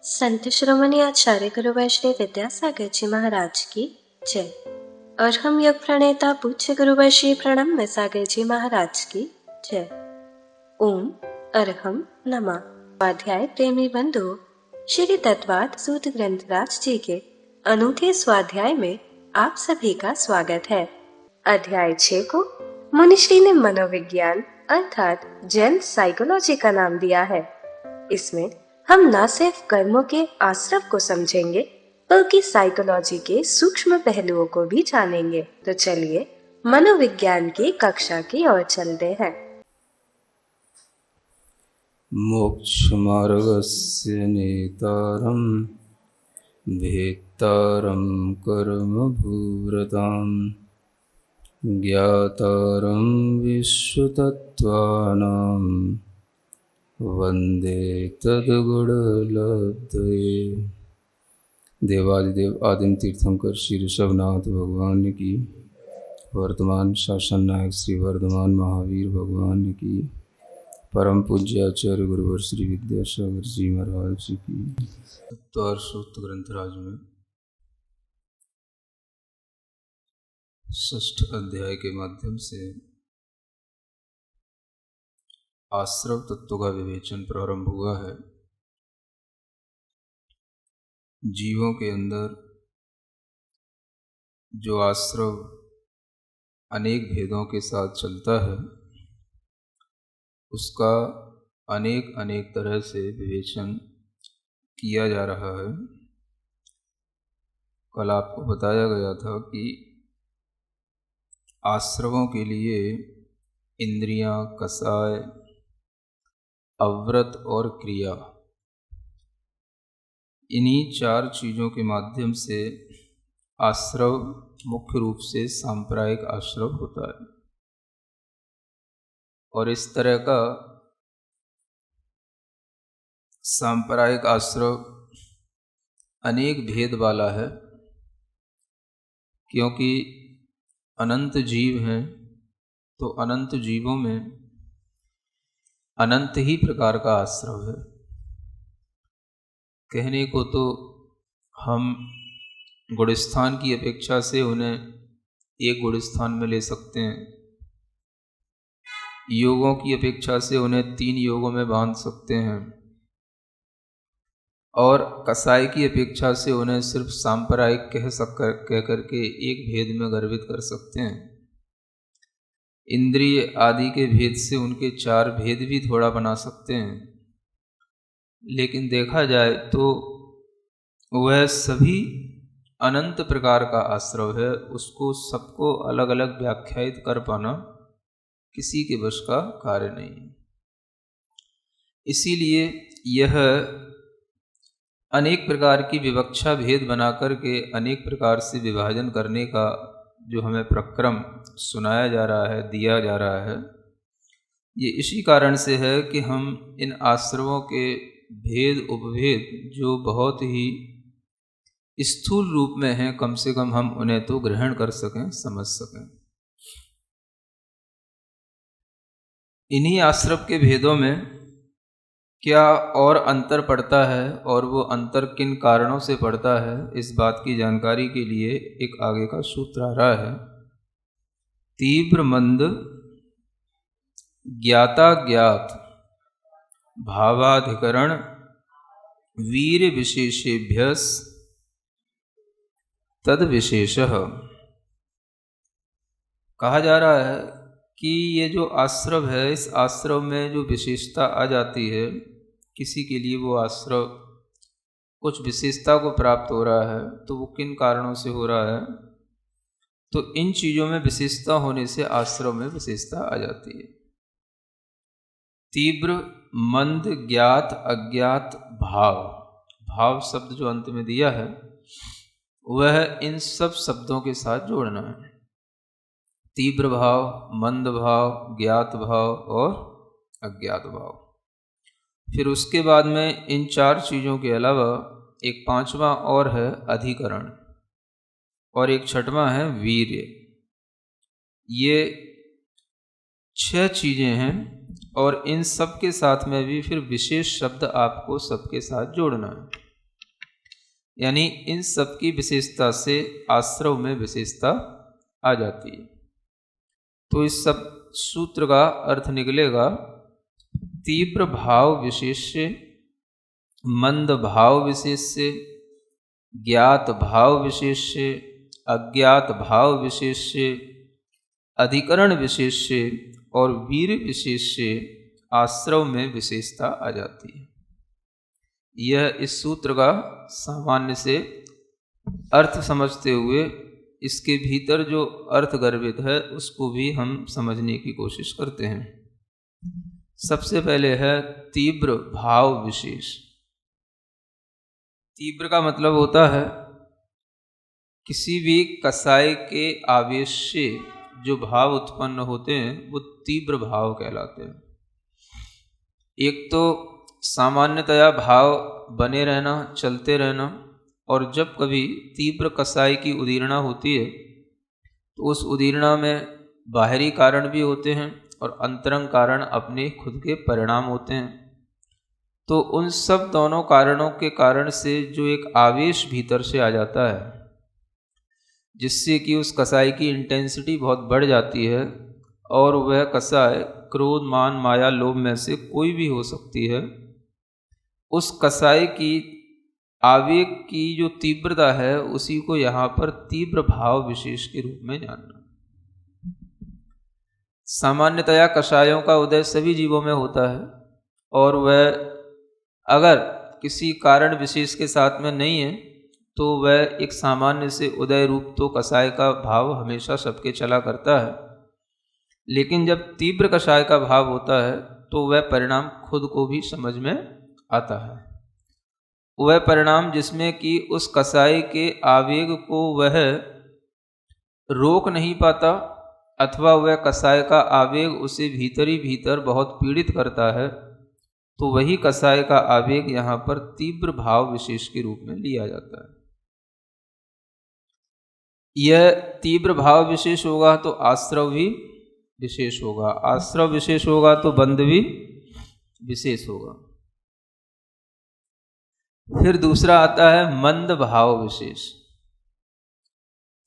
संत शिरोमणि आचार्य गुरुवर श्री विद्यासागर जी महाराज की जय। और हम योग प्रणेता पूज्य गुरुवर श्री प्रणम्य सागर जी महाराज की जय। ओम अरहम नमः। स्वाध्याय प्रेमी बंधु, श्री तत्वाद सूत ग्रंथराज जी के अनूठे स्वाध्याय में आप सभी का स्वागत है। अध्याय 6 को मुनिश्री ने मनोविज्ञान अर्थात जैन साइकोलॉजी का नाम दिया है। इसमें हम न सिर्फ कर्मों के आश्रव को समझेंगे बल्कि साइकोलॉजी के सूक्ष्म पहलुओं को भी जानेंगे। तो चलिए मनोविज्ञान की कक्षा की ओर चलते हैं। मोक्षमार्गस्य नेतारं भेत्तारं कर्मभूरतां ज्ञातारं विश्वतत्त्वानां वन्दे तद्गुणलब्धये। देवादिदेव आदिम तीर्थंकर श्री ऋषभनाथ भगवान की, वर्तमान शासन नायक श्री वर्धमान महावीर भगवान की, परम पूज्य आचार्य गुरुवर श्री विद्यासागर जी महाराज जी की। तत्वार सूत ग्रंथराज में 6ठ अध्याय के माध्यम से आश्रव तत्व का विवेचन प्रारंभ हुआ है। जीवों के अंदर जो आश्रव अनेक भेदों के साथ चलता है उसका अनेक अनेक तरह से विवेचन किया जा रहा है। कल आपको बताया गया था कि आश्रवों के लिए इंद्रियां, कसाय, अव्रत और क्रिया, इन्हीं 4 चीज़ों के माध्यम से आश्रव मुख्य रूप से सांप्रदायिक आश्रव होता है। और इस तरह का सांप्रदायिक आश्रव अनेक भेद वाला है, क्योंकि अनंत जीव हैं तो अनंत जीवों में अनंत ही प्रकार का आश्रव है। कहने को तो हम गुणस्थान की अपेक्षा से उन्हें एक गुणस्थान में ले सकते हैं, योगों की अपेक्षा से उन्हें 3 योगों में बांध सकते हैं, और कसाई की अपेक्षा से उन्हें सिर्फ सांप्रदायिक कह करके एक भेद में गर्भित कर सकते हैं। इंद्रिय आदि के भेद से उनके 4 भेद भी थोड़ा बना सकते हैं, लेकिन देखा जाए तो वह सभी अनंत प्रकार का आश्रव है। उसको सबको अलग अलग व्याख्यायित कर पाना किसी के वश का कार्य नहीं है। इसीलिए यह अनेक प्रकार की विवक्षा भेद बना करके अनेक प्रकार से विभाजन करने का जो हमें प्रक्रम सुनाया जा रहा है, दिया जा रहा है, ये इसी कारण से है कि हम इन आश्रवों के भेद उपभेद जो बहुत ही स्थूल रूप में हैं, कम से कम हम उन्हें तो ग्रहण कर सकें, समझ सकें। इन्हीं आश्रव के भेदों में क्या और अंतर पड़ता है और वो अंतर किन कारणों से पड़ता है, इस बात की जानकारी के लिए एक आगे का सूत्र आ रहा है। तीव्र मंद ज्ञाता ज्ञात भावाधिकरण वीर विशेषेभ्यस तद विशेषः। कहा जा रहा है कि ये जो आश्रव है, इस आश्रव में जो विशेषता आ जाती है, किसी के लिए वो आश्रव कुछ विशेषता को प्राप्त हो रहा है तो वो किन कारणों से हो रहा है, तो इन चीज़ों में विशेषता होने से आश्रव में विशेषता आ जाती है। तीव्र मंद ज्ञात अज्ञात भाव, भाव शब्द जो अंत में दिया है वह इन सब शब्दों के साथ जोड़ना है। तीव्र भाव, मंद भाव, ज्ञात भाव और अज्ञात भाव। फिर उसके बाद में इन 4 चीज़ों के अलावा एक 5वां और है अधिकरण, और एक 6वां है वीर्य। ये 6 चीज़ें हैं, और इन सब के साथ में भी फिर विशेष शब्द आपको सबके साथ जोड़ना है। यानी इन सब की विशेषता से आश्रव में विशेषता आ जाती है। तो इस सब सूत्र का अर्थ निकलेगा तीव्र भाव विशेष से, मंद भाव विशेष से, ज्ञात भाव विशेष से, अज्ञात भाव विशेष से, अधिकरण विशेष से और वीर विशेष से आश्रव में विशेषता आ जाती है। यह इस सूत्र का सामान्य से अर्थ समझते हुए इसके भीतर जो अर्थ गर्भित है उसको भी हम समझने की कोशिश करते हैं। सबसे पहले है तीव्र भाव विशेष। तीव्र का मतलब होता है किसी भी कसाय के आवेश से जो भाव उत्पन्न होते हैं वो तीव्र भाव कहलाते हैं। एक तो सामान्यतया भाव बने रहना, चलते रहना, और जब कभी तीव्र कसाई की उदीरणा होती है तो उस उदीरणा में बाहरी कारण भी होते हैं और अंतरंग कारण अपने खुद के परिणाम होते हैं। तो उन सब दोनों कारणों के कारण से जो एक आवेश भीतर से आ जाता है जिससे कि उस कसाई की इंटेंसिटी बहुत बढ़ जाती है और वह कसाई क्रोध, मान, माया, लोभ में से कोई भी हो सकती है। उस कसाई की आवेग की जो तीव्रता है उसी को यहाँ पर तीव्र भाव विशेष के रूप में जानना। सामान्यतया कसायों का उदय सभी जीवों में होता है और वह अगर किसी कारण विशेष के साथ में नहीं है तो वह एक सामान्य से उदय रूप तो कसाय का भाव हमेशा सबके चला करता है, लेकिन जब तीव्र कसाय का भाव होता है तो वह परिणाम खुद को भी समझ में आता है। वह परिणाम जिसमें कि उस कसाई के आवेग को वह रोक नहीं पाता अथवा वह कसाय का आवेग उसे भीतर ही भीतर बहुत पीड़ित करता है, तो वही कसाय का आवेग यहाँ पर तीव्र भाव विशेष के रूप में लिया जाता है। यह तीव्र भाव विशेष होगा तो आश्रव भी विशेष होगा, आश्रव विशेष होगा तो बंध भी विशेष होगा। फिर दूसरा आता है मंद भाव विशेष।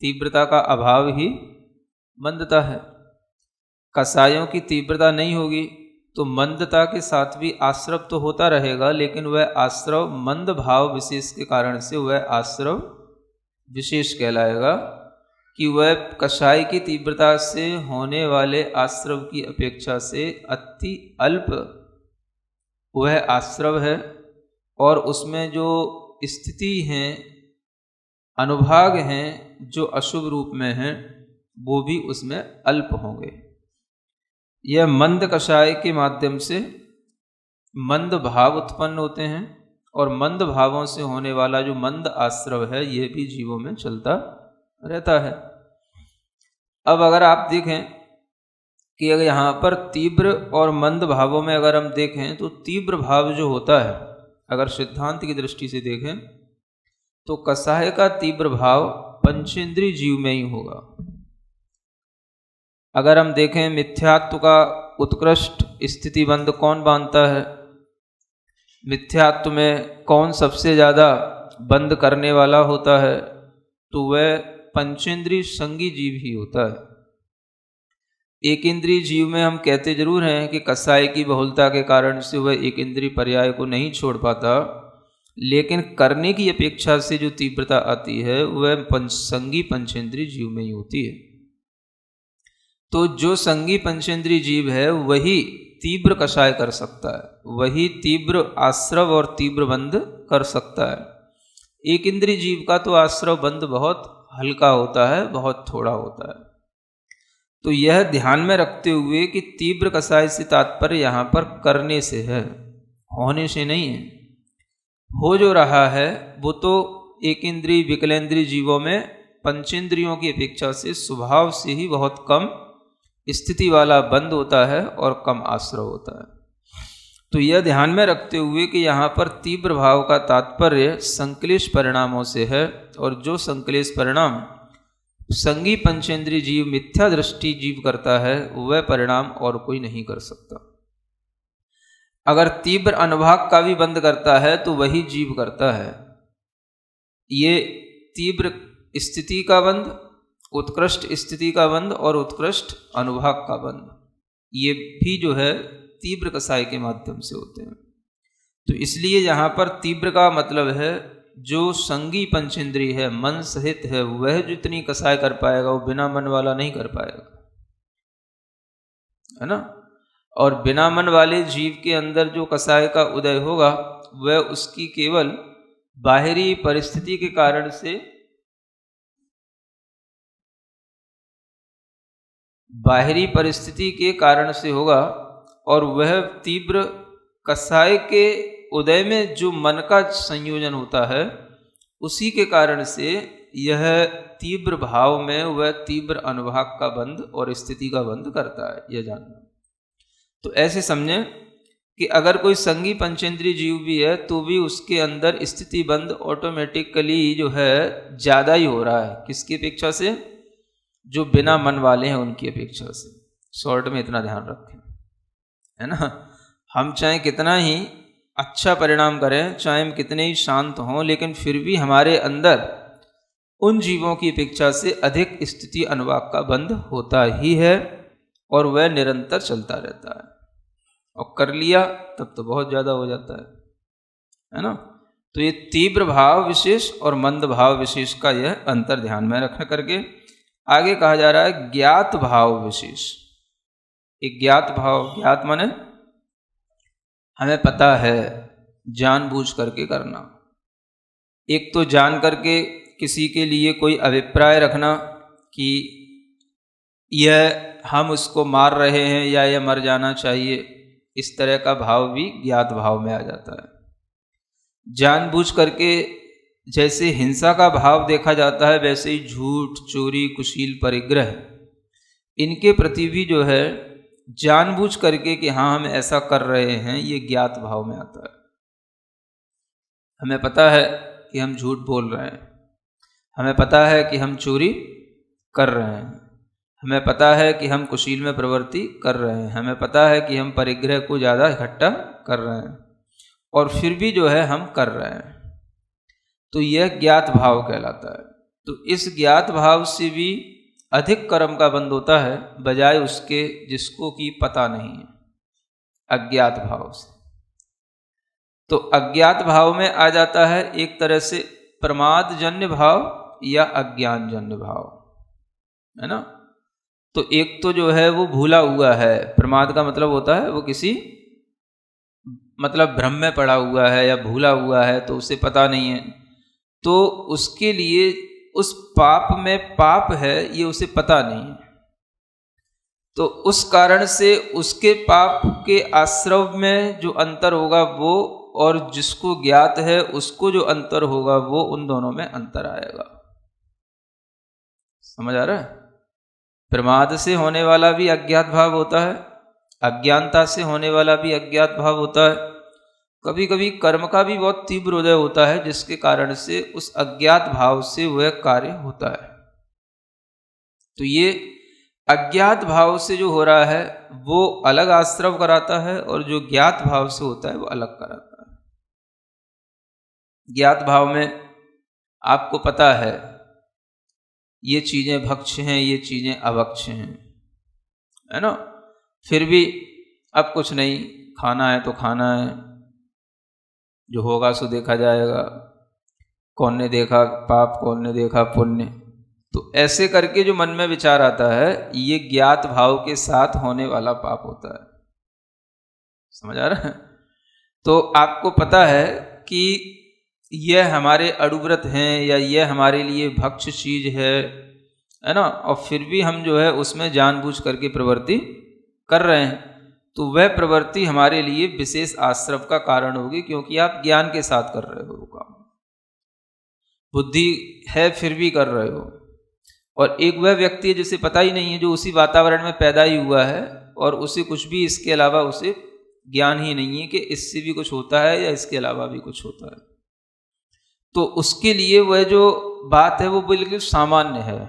तीव्रता का अभाव ही मंदता है। कसायों की तीव्रता नहीं होगी तो मंदता के साथ भी आश्रव तो होता रहेगा, लेकिन वह आश्रव मंद भाव विशेष के कारण से वह आश्रव विशेष कहलाएगा कि वह कसाय की तीव्रता से होने वाले आश्रव की अपेक्षा से अति अल्प वह आश्रव है और उसमें जो स्थिति हैं, अनुभाग हैं जो अशुभ रूप में हैं वो भी उसमें अल्प होंगे। यह मंद कसाय के माध्यम से मंद भाव उत्पन्न होते हैं और मंद भावों से होने वाला जो मंद आश्रव है यह भी जीवों में चलता रहता है। अब अगर आप देखें कि अगर यहाँ पर तीव्र और मंद भावों में अगर हम देखें तो तीव्र भाव जो होता है अगर सिद्धांत की दृष्टि से देखें तो कसाय का तीव्र भाव पंचेंद्रिय जीव में ही होगा। अगर हम देखें मिथ्यात्व का उत्कृष्ट स्थितिबंध कौन बांधता है, मिथ्यात्व में कौन सबसे ज़्यादा बंद करने वाला होता है, तो वह पंचेंद्रिय संगी जीव ही होता है। एक इंद्रिय जीव में हम कहते जरूर हैं कि कसाय की बहुलता के कारण से वह एक इंद्रिय पर्याय को नहीं छोड़ पाता, लेकिन करने की अपेक्षा से जो तीव्रता आती है वह संगी पंचेंद्रिय जीव में ही होती है। तो जो संगी पंचेंद्रिय जीव है वही तीव्र कसाय कर सकता है, वही तीव्र आश्रव और तीव्र बंध कर सकता है। एक इंद्रिय जीव का तो आश्रव बंध बहुत हल्का होता है, बहुत थोड़ा होता है। तो यह ध्यान में रखते हुए कि तीव्र कसाय से तात्पर्य यहाँ पर करने से है, होने से नहीं है। हो जो रहा है वो तो एक इंद्रिय विकलेंद्रिय जीवों में पंचेंद्रियों की अपेक्षा से स्वभाव से ही बहुत कम स्थिति वाला बंद होता है और कम आश्रव होता है। तो यह ध्यान में रखते हुए कि यहाँ पर तीव्र भाव का तात्पर्य संक्लेश परिणामों से है और जो संक्लेश परिणाम संगी पंचेंद्रिय जीव मिथ्या दृष्टि जीव करता है वह परिणाम और कोई नहीं कर सकता। अगर तीव्र अनुभाग का भी बंद करता है तो वही जीव करता है। ये तीव्र स्थिति का बंध, उत्कृष्ट स्थिति का बंध और उत्कृष्ट अनुभाग का बंध, ये भी जो है तीव्र कसाय के माध्यम से होते हैं। तो इसलिए यहाँ पर तीव्र का मतलब है जो संगी पंचेंद्रिय है, मन सहित है, वह जितनी कसाय कर पाएगा वो बिना मन वाला नहीं कर पाएगा, है ना। और बिना मन वाले जीव के अंदर जो कसाय का उदय होगा वह उसकी केवल बाहरी परिस्थिति के कारण से, बाहरी परिस्थिति के कारण से होगा। और वह तीव्र कसाय के उदय में जो मन का संयोजन होता है उसी के कारण से यह तीव्र भाव में वह तीव्र अनुभाग का बंध और स्थिति का बंध करता है, यह जानना। तो ऐसे समझें कि अगर कोई संगी पंचेंद्रिय जीव भी है तो भी उसके अंदर स्थिति बंध ऑटोमेटिकली जो है ज़्यादा ही हो रहा है। किसकी अपेक्षा से? जो बिना मन वाले हैं उनकी अपेक्षा से। शॉर्ट में इतना ध्यान रखें, है ना। हम चाहे कितना ही अच्छा परिणाम करें, चाहे हम कितने ही शांत हों, लेकिन फिर भी हमारे अंदर उन जीवों की अपेक्षा से अधिक स्थिति अनुभाग का बंध होता ही है और वह निरंतर चलता रहता है। और कर लिया तब तो बहुत ज़्यादा हो जाता है ना। तो ये तीव्र भाव विशेष और मंद भाव विशेष का यह अंतर ध्यान में रख करके आगे कहा जा रहा है ज्ञात भाव विशेष। एक ज्ञात भाव, ज्ञात माने हमें पता है, जानबूझ करके करना। एक तो जान करके किसी के लिए कोई अभिप्राय रखना कि यह हम उसको मार रहे हैं या यह मर जाना चाहिए, इस तरह का भाव भी ज्ञात भाव में आ जाता है। जानबूझ करके जैसे हिंसा का भाव देखा जाता है वैसे ही झूठ, चोरी, कुशील, परिग्रह, इनके प्रति भी जो है जानबूझ करके कि हाँ हम ऐसा कर रहे हैं, ये ज्ञात भाव में आता है। हमें पता है कि हम झूठ बोल रहे हैं, हमें पता है कि हम चोरी कर रहे हैं, हमें पता है कि हम कुशील में प्रवृत्ति कर रहे हैं, हमें पता है कि हम परिग्रह को ज़्यादा इकट्ठा कर रहे हैं, और फिर भी जो है हम कर रहे हैं। तो यह ज्ञात भाव कहलाता है। तो इस ज्ञात भाव से भी अधिक कर्म का बंध होता है बजाय उसके जिसको कि पता नहीं है, अज्ञात भाव से। तो अज्ञात भाव में आ जाता है एक तरह से प्रमाद जन्य भाव या अज्ञान जन्य भाव, है ना। तो एक तो जो है वो भूला हुआ है, प्रमाद का मतलब होता है वो किसी मतलब भ्रम में पड़ा हुआ है या भूला हुआ है, तो उसे पता नहीं है, तो उसके लिए उस पाप में पाप है ये उसे पता नहीं है। तो उस कारण से उसके पाप के आश्रव में जो अंतर होगा वो, और जिसको ज्ञात है उसको जो अंतर होगा वो, उन दोनों में अंतर आएगा। समझ आ रहा है? प्रमाद से होने वाला भी अज्ञात भाव होता है, अज्ञानता से होने वाला भी अज्ञात भाव होता है। कभी कभी कर्म का भी बहुत तीव्र उदय होता है जिसके कारण से उस अज्ञात भाव से वह कार्य होता है। तो ये अज्ञात भाव से जो हो रहा है वो अलग आश्रव कराता है, और जो ज्ञात भाव से होता है वो अलग कराता है। ज्ञात भाव में आपको पता है ये चीज़ें भक्ष्य हैं, ये चीज़ें अभक्ष्य हैं, है ना। फिर भी अब कुछ नहीं, खाना है तो खाना है, जो होगा सो देखा जाएगा, कौन ने देखा पाप, कौन ने देखा पुण्य। तो ऐसे करके जो मन में विचार आता है ये ज्ञात भाव के साथ होने वाला पाप होता है। समझ आ रहा है? तो आपको पता है कि यह हमारे अड़ुव्रत हैं या यह हमारे लिए भक्ष्य चीज है ना, और फिर भी हम जो है उसमें जानबूझ करके प्रवृत्ति कर रहे हैं, तो वह प्रवृत्ति हमारे लिए विशेष आश्रव का कारण होगी, क्योंकि आप ज्ञान के साथ कर रहे हो वो काम, बुद्धि है फिर भी कर रहे हो। और एक वह व्यक्ति है जिसे पता ही नहीं है, जो उसी वातावरण में पैदा ही हुआ है और उसे कुछ भी इसके अलावा उसे ज्ञान ही नहीं है कि इससे भी कुछ होता है या इसके अलावा भी कुछ होता है। तो उसके लिए वह जो बात है वो बिल्कुल सामान्य है,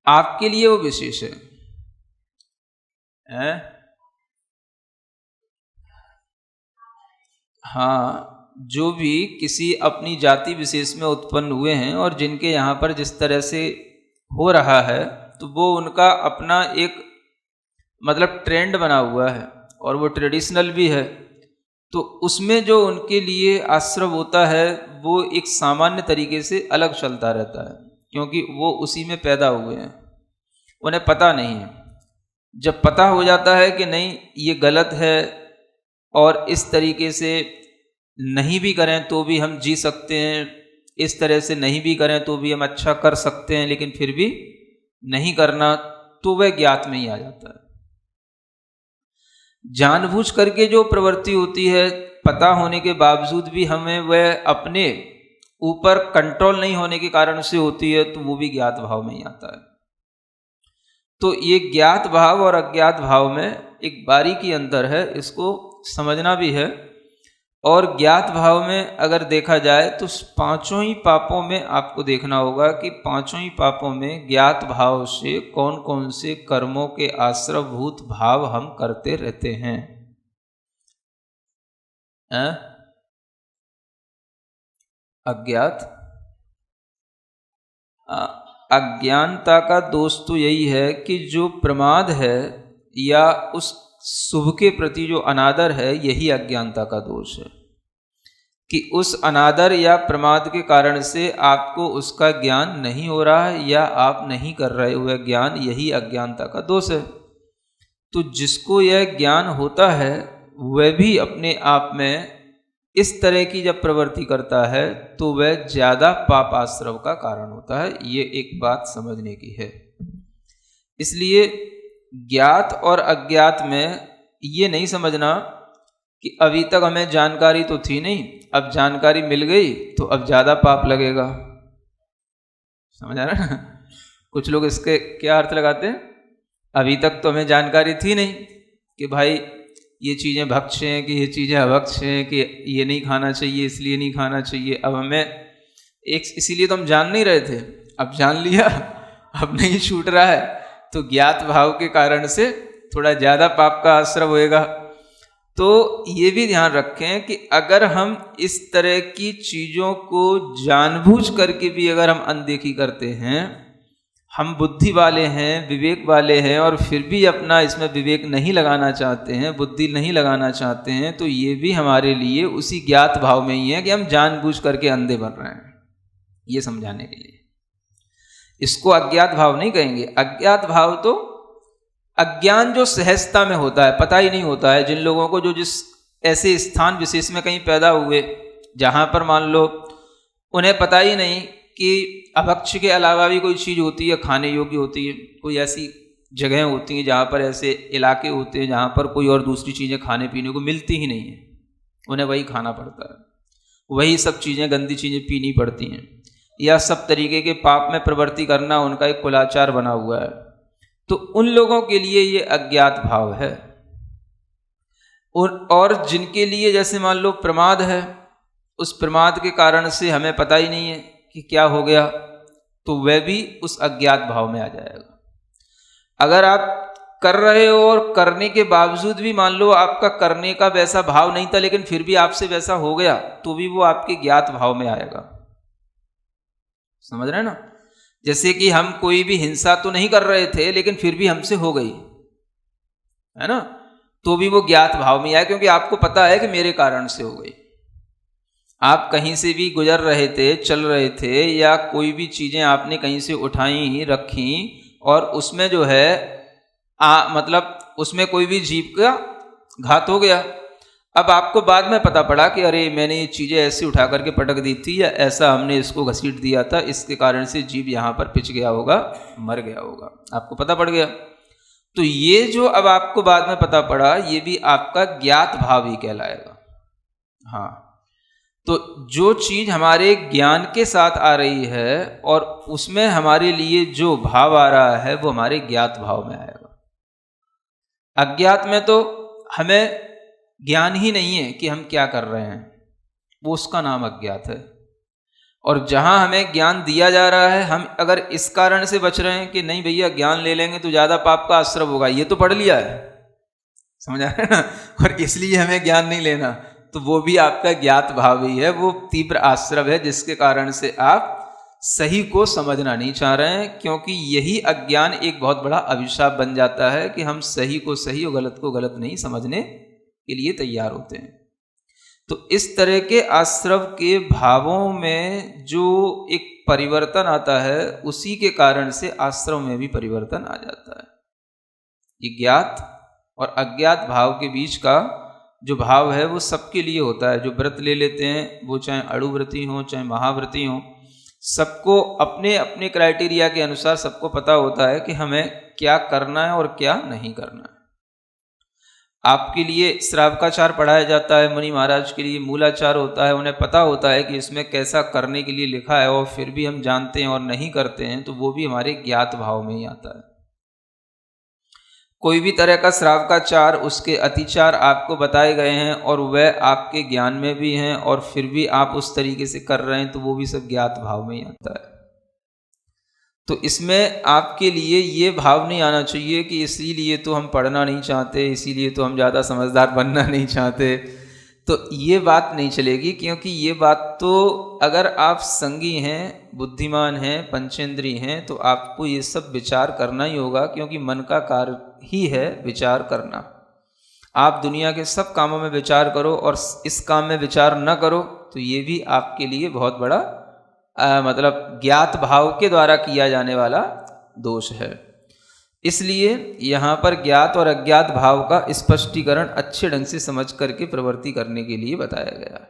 आपके लिए वो विशेष है। हाँ, जो भी किसी अपनी जाति विशेष में उत्पन्न हुए हैं और जिनके यहाँ पर जिस तरह से हो रहा है, तो वो उनका अपना एक मतलब ट्रेंड बना हुआ है और वो ट्रेडिशनल भी है। तो उसमें जो उनके लिए आश्रव होता है वो एक सामान्य तरीके से अलग चलता रहता है, क्योंकि वो उसी में पैदा हुए हैं, उन्हें पता नहीं है। जब पता हो जाता है कि नहीं ये गलत है और इस तरीके से नहीं भी करें तो भी हम जी सकते हैं, इस तरह से नहीं भी करें तो भी हम अच्छा कर सकते हैं, लेकिन फिर भी नहीं करना, तो वह ज्ञात में ही आ जाता है। जानबूझ करके जो प्रवृत्ति होती है, पता होने के बावजूद भी हमें वह अपने ऊपर कंट्रोल नहीं होने के कारण से होती है, तो वो भी ज्ञात भाव में ही आता है। तो ये ज्ञात भाव और अज्ञात भाव में एक बारीकी अंतर है, इसको समझना भी है। और ज्ञात भाव में अगर देखा जाए तो पांचों ही पापों में आपको देखना होगा कि पांचों ही पापों में ज्ञात भाव से कौन कौन से कर्मों के आश्रवभूत भाव हम करते रहते हैं। अज्ञात अज्ञानता का दोष तो यही है कि जो प्रमाद है या उस शुभ के प्रति जो अनादर है, यही अज्ञानता का दोष है कि उस अनादर या प्रमाद के कारण से आपको उसका ज्ञान नहीं हो रहा है या आप नहीं कर रहे हुए ज्ञान, यही अज्ञानता का दोष है। तो जिसको यह ज्ञान होता है वह भी अपने आप में इस तरह की जब प्रवृत्ति करता है तो वह ज्यादा पाप आश्रव का कारण होता है। ये एक बात समझने की है। इसलिए ज्ञात और अज्ञात में ये नहीं समझना कि अभी तक हमें जानकारी तो थी नहीं, अब जानकारी मिल गई तो अब ज्यादा पाप लगेगा। समझ आ रहा है? कुछ लोग इसके क्या अर्थ लगाते हैं, अभी तक तो हमें जानकारी थी नहीं कि भाई ये चीज़ें भक्ष हैं कि ये चीज़ें अभक्ष हैं, कि ये नहीं खाना चाहिए इसलिए नहीं खाना चाहिए। अब हमें इसीलिए तो हम जान नहीं रहे थे, अब जान लिया, अब नहीं छूट रहा है, तो ज्ञात भाव के कारण से थोड़ा ज़्यादा पाप का आश्रय होएगा। तो ये भी ध्यान रखें कि अगर हम इस तरह की चीज़ों को जानबूझ करके भी अगर हम अनदेखी करते हैं, हम बुद्धि वाले हैं, विवेक वाले हैं, और फिर भी अपना इसमें विवेक नहीं लगाना चाहते हैं, बुद्धि नहीं लगाना चाहते हैं, तो ये भी हमारे लिए उसी ज्ञात भाव में ही है कि हम जानबूझ करके अंधे बन रहे हैं। ये समझाने के लिए इसको अज्ञात भाव नहीं कहेंगे। अज्ञात भाव तो अज्ञान जो सहजता में होता है, पता ही नहीं होता है। जिन लोगों को जो जिस ऐसे स्थान विशेष में कहीं पैदा हुए जहाँ पर मान लो उन्हें पता ही नहीं कि अभक्ष के अलावा भी कोई चीज़ होती है खाने योग्य होती है, कोई ऐसी जगह होती हैं जहाँ पर ऐसे इलाके होते हैं जहाँ पर कोई और दूसरी चीज़ें खाने पीने को मिलती ही नहीं है, उन्हें वही खाना पड़ता है, वही सब चीज़ें गंदी चीज़ें पीनी पड़ती हैं, या सब तरीके के पाप में प्रवृत्ति करना उनका एक कुलाचार बना हुआ है। तो उन लोगों के लिए ये अज्ञात भाव है। और जिनके लिए जैसे मान लो प्रमाद है, उस प्रमाद के कारण से हमें पता ही नहीं है कि क्या हो गया, तो वह भी उस अज्ञात भाव में आ जाएगा। अगर आप कर रहे हो और करने के बावजूद भी मान लो आपका करने का वैसा भाव नहीं था, लेकिन फिर भी आपसे वैसा हो गया, तो भी वो आपके ज्ञात भाव में आएगा। समझ रहे हैं ना? जैसे कि हम कोई भी हिंसा तो नहीं कर रहे थे, लेकिन फिर भी हमसे हो गई, है ना, तो भी वो ज्ञात भाव में आया, क्योंकि आपको पता है कि मेरे कारण से हो गई। आप कहीं से भी गुजर रहे थे, चल रहे थे, या कोई भी चीज़ें आपने कहीं से उठाई रखी और उसमें जो है मतलब उसमें कोई भी जीव का घात हो गया। अब आपको बाद में पता पड़ा कि अरे मैंने ये चीज़ें ऐसे उठा करके पटक दी थी, या ऐसा हमने इसको घसीट दिया था, इसके कारण से जीव यहाँ पर पिच गया होगा, मर गया होगा, आपको पता पड़ गया। तो ये जो अब आपको बाद में पता पड़ा, ये भी आपका ज्ञात भाव ही कहलाएगा। हाँ, तो जो चीज़ हमारे ज्ञान के साथ आ रही है और उसमें हमारे लिए जो भाव आ रहा है वो हमारे ज्ञात भाव में आएगा। अज्ञात में तो हमें ज्ञान ही नहीं है कि हम क्या कर रहे हैं, वो उसका नाम अज्ञात है। और जहां हमें ज्ञान दिया जा रहा है, हम अगर इस कारण से बच रहे हैं कि नहीं भैया ज्ञान ले लेंगे तो ज्यादा पाप का आश्रय होगा, ये तो पढ़ लिया है, समझ आ रहा है ना, और इसलिए हमें ज्ञान नहीं लेना, तो वो भी आपका ज्ञात भाव ही है, वो तीव्र आश्रव है जिसके कारण से आप सही को समझना नहीं चाह रहे हैं, क्योंकि यही अज्ञान एक बहुत बड़ा अभिशाप बन जाता है कि हम सही को सही और गलत को गलत नहीं समझने के लिए तैयार होते हैं। तो इस तरह के आश्रव के भावों में जो एक परिवर्तन आता है, उसी के कारण से आश्रव में भी परिवर्तन आ जाता है। ये ज्ञात और अज्ञात भाव के बीच का जो भाव है वो सबके लिए होता है। जो व्रत ले लेते हैं, वो चाहे अणुव्रती हो चाहे महाव्रती हो, सबको अपने अपने क्राइटेरिया के अनुसार सबको पता होता है कि हमें क्या करना है और क्या नहीं करना है। आपके लिए श्रावकाचार पढ़ाया जाता है, मुनि महाराज के लिए मूलाचार होता है, उन्हें पता होता है कि इसमें कैसा करने के लिए लिखा है, और फिर भी हम जानते हैं और नहीं करते हैं, तो वो भी हमारे ज्ञात भाव में ही आता है। कोई भी तरह का श्रावकाचार, उसके अतिचार आपको बताए गए हैं और वह आपके ज्ञान में भी हैं, और फिर भी आप उस तरीके से कर रहे हैं, तो वो भी सब ज्ञात भाव में ही आता है। तो इसमें आपके लिए ये भाव नहीं आना चाहिए कि इसीलिए तो हम पढ़ना नहीं चाहते, इसीलिए तो हम ज़्यादा समझदार बनना नहीं चाहते। तो ये बात नहीं चलेगी, क्योंकि ये बात तो अगर आप संगी हैं, बुद्धिमान हैं, पंचेंद्री हैं, तो आपको ये सब विचार करना ही होगा, क्योंकि मन का कार्य ही है विचार करना। आप दुनिया के सब कामों में विचार करो और इस काम में विचार न करो, तो ये भी आपके लिए बहुत बड़ा मतलब ज्ञात भाव के द्वारा किया जाने वाला दोष है। इसलिए यहाँ पर ज्ञात और अज्ञात भाव का स्पष्टीकरण अच्छे ढंग से समझ करके प्रवृत्ति करने के लिए बताया गया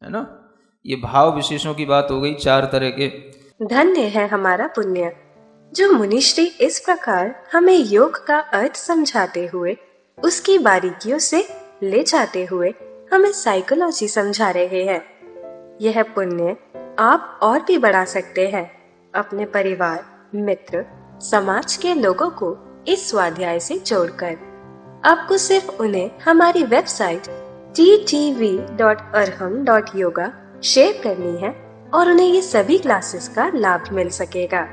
है ना। ये भाव विशेषों की बात हो गई, 4 तरह के। धन्य है हमारा पुण्य जो मुनिश्री इस प्रकार हमें योग का अर्थ समझाते हुए, उसकी बारीकियों से ले जाते हुए हमें साइकोलॉजी समझा रहे हैं। यह पुण्य आप और भी बढ़ा सकते हैं। अपने परिवार, मित्र, समाज के लोगों को इस स्वाध्याय से जोड़कर आपको सिर्फ उन्हें हमारी वेबसाइट ttv.arham.yoga शेयर करनी है और उन्हें ये सभी क्लासेस का लाभ मिल सकेगा।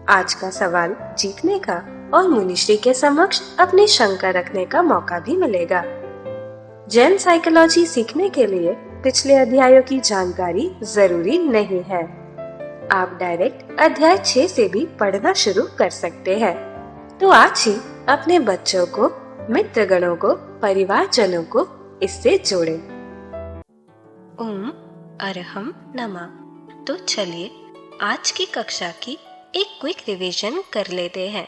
आज का सवाल जीतने का और मुनिश्री के समक्ष अपनी शंका रखने का मौका भी मिलेगा। जैन साइकोलॉजी सीखने के लिए पिछले अध्यायों की जानकारी जरूरी नहीं है। आप डायरेक्ट अध्याय 6 से भी पढ़ना शुरू कर सकते हैं। तो आज ही अपने बच्चों को, मित्रगणों को, परिवारजनों को इससे जोड़ें। ओम अरहम नमः। तो चलिए आज की कक्षा की एक क्विक रिवीजन कर लेते हैं।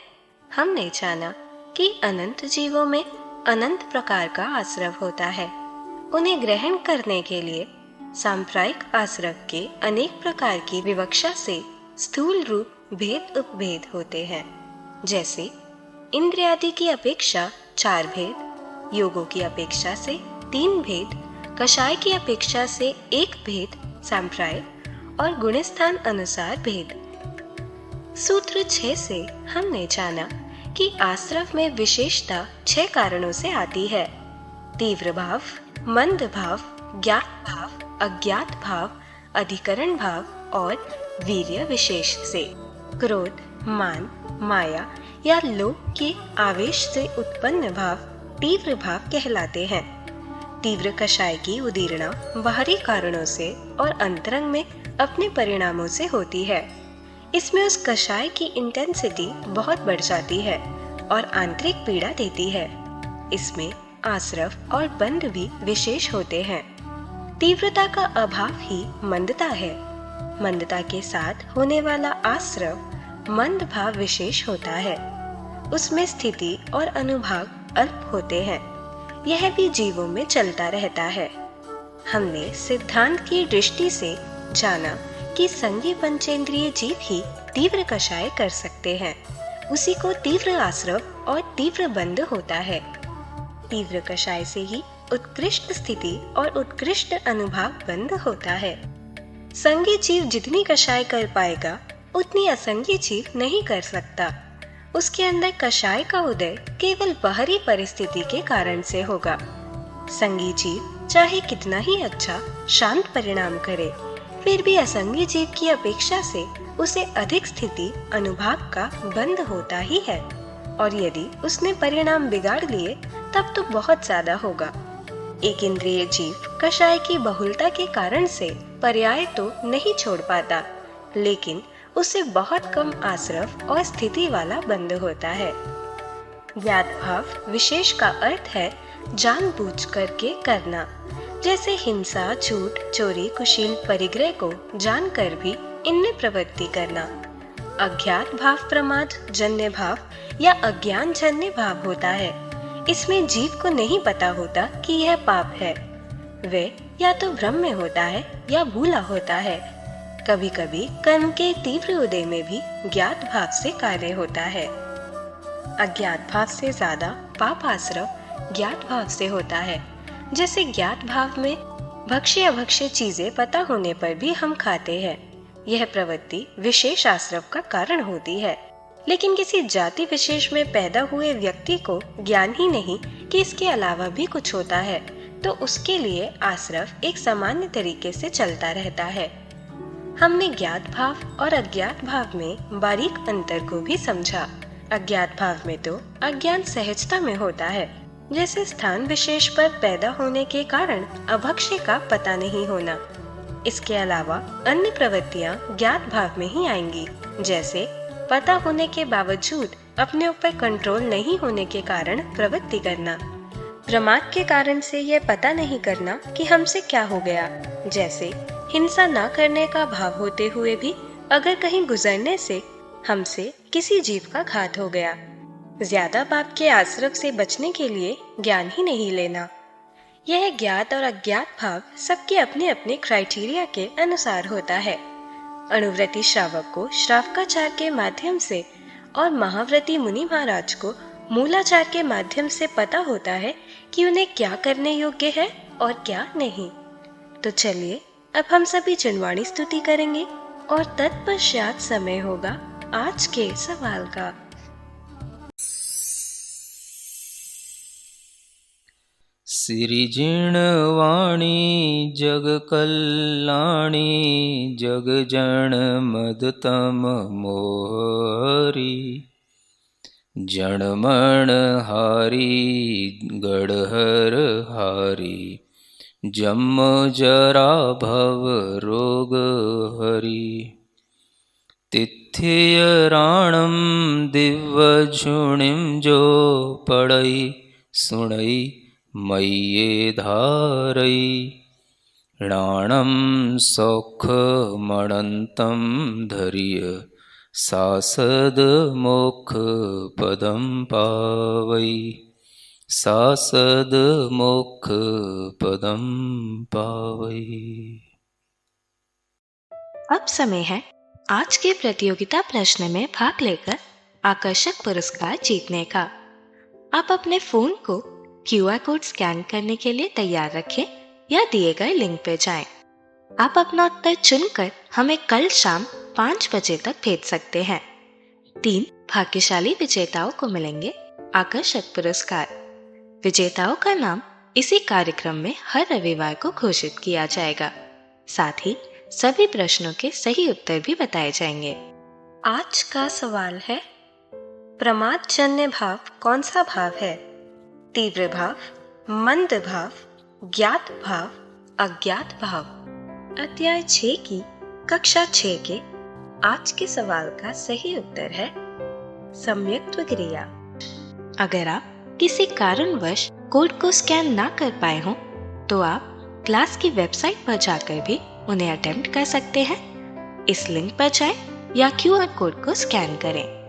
हमने जाना कि अनंत जीवों में अनंत प्रकार का आश्रव होता है। उन्हें ग्रहण करने के लिए सांप्रायिक आश्रव के अनेक प्रकार की विवक्षा से स्थूल रूप भेद उपभेद होते हैं। जैसे इंद्रियादि की अपेक्षा 4 भेद, योगों की अपेक्षा से 3 भेद, कषाय की अपेक्षा से 1 भेद सांप्रायिक और गुणस्थान अनुसार भेद। सूत्र 6 से हमने जाना कि आश्रव में विशेषता 6 कारणों से आती है। तीव्र भाव, मंद भाव, ज्ञात भाव, अज्ञात भाव, अधिकरण भाव और वीर्य विशेष से। क्रोध, मान, माया या लोभ के आवेश से उत्पन्न भाव तीव्र भाव कहलाते हैं। तीव्र कषाय की उदीरणा बाहरी कारणों से और अंतरंग में अपने परिणामों से होती है। इसमें उस कषाय की इंटेंसिटी बहुत बढ़ जाती है और आंतरिक पीड़ा देती है। इसमें आश्रव और बंध भी विशेष होते हैं। तीव्रता का अभाव ही मंदता है। मंदता के साथ होने वाला आश्रव मंद भाव विशेष होता है। उसमें स्थिति और अनुभाग अल्प होते हैं। यह भी जीवों में चलता रहता है। हमने सिद्धांत की दृष्टि से जाना कि संगी पंचेंद्रिय जीव ही तीव्र कषाय कर सकते हैं। उसी को तीव्र आश्रव और तीव्र बंध होता है। तीव्र कषाय से ही उत्कृष्ट स्थिति और उत्कृष्ट अनुभाग बंध होता है। संगी जीव जितनी कषाय कर पाएगा उतनी असंगी जीव नहीं कर सकता। उसके अंदर कषाय का उदय केवल बाहरी परिस्थिति के कारण से होगा। संगी जीव चाहे कितना ही अच्छा शांत परिणाम करे, फिर भी असंगी जीव की अपेक्षा से उसे अधिक स्थिति अनुभाग का बंध होता ही है, और यदि उसने परिणाम बिगाड़ लिए तब तो बहुत ज्यादा होगा। एक इंद्रिय जीव कषाय की बहुलता के कारण से पर्याय तो नहीं छोड़ पाता, लेकिन उसे बहुत कम आश्रव और स्थिति वाला बंध होता है। ज्ञात भाव विशेष का अर्थ है जानबूझ करके करना, जैसे हिंसा, झूठ, चोरी, कुशील परिग्रह को जानकर भी इनमें प्रवृत्ति करना। अज्ञात भाव प्रमाद जन्य भाव या अज्ञान जन्य भाव होता है। इसमें जीव को नहीं पता होता कि यह पाप है। वे या तो भ्रम में होता है या भूला होता है। कभी कभी कर्म के तीव्र उदय में भी ज्ञात भाव से कार्य होता है। अज्ञात भाव से ज्यादा पाप आश्रव ज्ञात भाव से होता है। जैसे ज्ञात भाव में भक्ष्य अभक्ष्य चीजें पता होने पर भी हम खाते हैं। यह प्रवृत्ति विशेष आश्रव का कारण होती है। लेकिन किसी जाति विशेष में पैदा हुए व्यक्ति को ज्ञान ही नहीं कि इसके अलावा भी कुछ होता है, तो उसके लिए आश्रव एक सामान्य तरीके से चलता रहता है। हमने ज्ञात भाव और अज्ञात भाव में बारीक अंतर को भी समझा। अज्ञात भाव में तो अज्ञान सहजता में होता है, जैसे स्थान विशेष पर पैदा होने के कारण अभक्ष्य का पता नहीं होना। इसके अलावा अन्य प्रवृत्तियां ज्ञात भाव में ही आएंगी, जैसे पता होने के बावजूद अपने ऊपर कंट्रोल नहीं होने के कारण प्रवृत्ति करना। प्रमाद के कारण से यह पता नहीं करना कि हमसे क्या हो गया, जैसे हिंसा न करने का भाव होते हुए भी अगर कहीं गुजरने से हमसे किसी जीव का घात हो गया। ज्यादा पाप के आश्रव से बचने के लिए ज्ञान ही नहीं लेना। यह ज्ञात और अज्ञात भाव सबके अपने अपने क्राइटेरिया के अनुसार होता है। अणुव्रती श्रावक को श्रावकाचार के माध्यम से और महाव्रती मुनि महाराज को मूलाचार के माध्यम से पता होता है कि उन्हें क्या करने योग्य है और क्या नहीं। तो चलिए अब हम सभी जनवाणी स्तुति करेंगे और तत्पश्चात समय होगा आज के सवाल का। सिरिजिणवाणी जग कल्याणी जग जन मदतम मोहरी जनमण हारी गढ़हर हारी जम जरा भव रोग हरी तिथियराणम दिव्य झुणिम जो पढ़ई सुणई मय्ये धारई राणम सौख मणंतम धरिय सासद मोक्ष पदम पावई सासद मोक्ष पदम पावई। अब समय है आज के प्रतियोगिता प्रश्न में भाग लेकर आकर्षक पुरस्कार जीतने का। आप अपने फोन को QR कोड स्कैन करने के लिए तैयार रखें या दिए गए लिंक पे जाएं। आप अपना उत्तर चुनकर हमें कल शाम 5 बजे तक भेज सकते हैं। 3 भाग्यशाली विजेताओं को मिलेंगे आकर्षक पुरस्कार। विजेताओं का नाम इसी कार्यक्रम में हर रविवार को घोषित किया जाएगा। साथ ही सभी प्रश्नों के सही उत्तर भी बताए जाएंगे। आज का सवाल है, प्रमाद जन्य भाव कौन सा भाव है? तीव्र भाव, मंद भाव, ज्ञात भाव, अज्ञात भाव। अध्याय 6 की कक्षा 6 के आज के सवाल का सही उत्तर है सम्यक्त्व क्रिया। अगर आप किसी कारणवश कोड को स्कैन ना कर पाए हों तो आप क्लास की वेबसाइट पर जाकर भी उन्हें अटेम्प्ट कर सकते हैं। इस लिंक पर जाएं या QR कोड को स्कैन करें।